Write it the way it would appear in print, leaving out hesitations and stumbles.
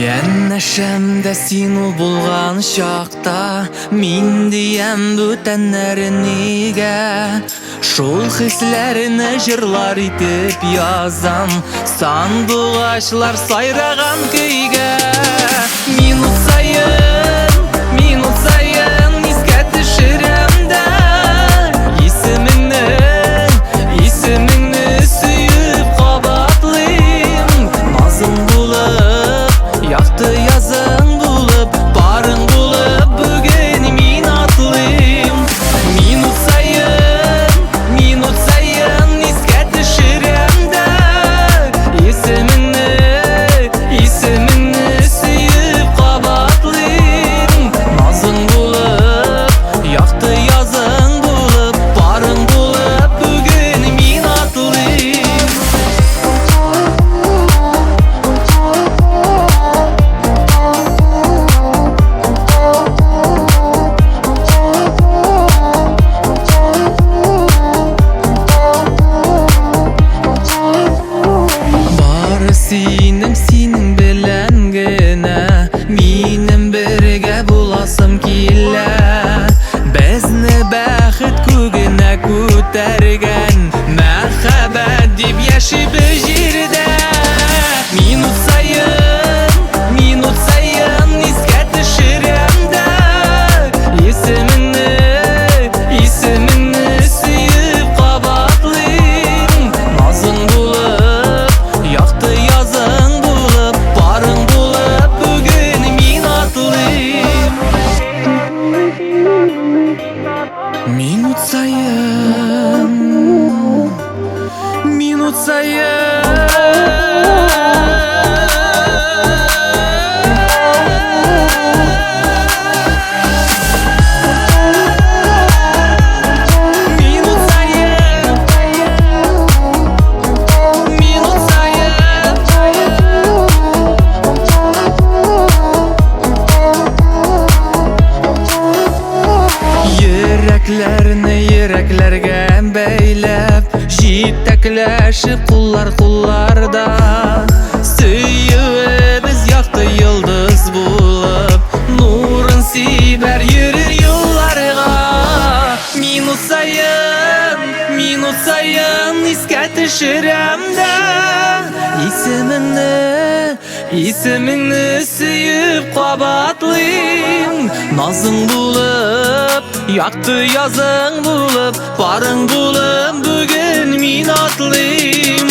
Яннашамда сен ул булган чакта, мин диям бүтәннәр нигә? Шул хисләрне җырлар итеп язам, сандугачлар сайраган көйгә. Минут саен искә төшерәм дә исемеңне сөеп кабатлыйм. Назың булып, якты язың булып, барың булып, бүген мин атлыйм. Минут саен искә төшерәм дә исемеңне сөеп кабатлыйм. Назың булып, якты язың булып, барың булып, бүген мин атлыйм. Бары синең белән генә, минем бергә буласым килә. Безне бәхет күгенә күтәргән, мәхәббәт дип яшибез җирдә. Минут саен искә төшерәм дә исемеңне сөеп кабатлыйм. Назың булып, якты язың булып, барың булып, бүген мин атлыйм. Минут йөрәкләргә бәйләп, җитәкләшеп кулларда, сөюебез якты йолдыз булып, нурын сибәр йөрер юлларга. Минут саен искә төшерәм дә исемеңне сөеп кабатлыйм. Назың булып, якты язың булып, барың булып, бүген мин атлыйм.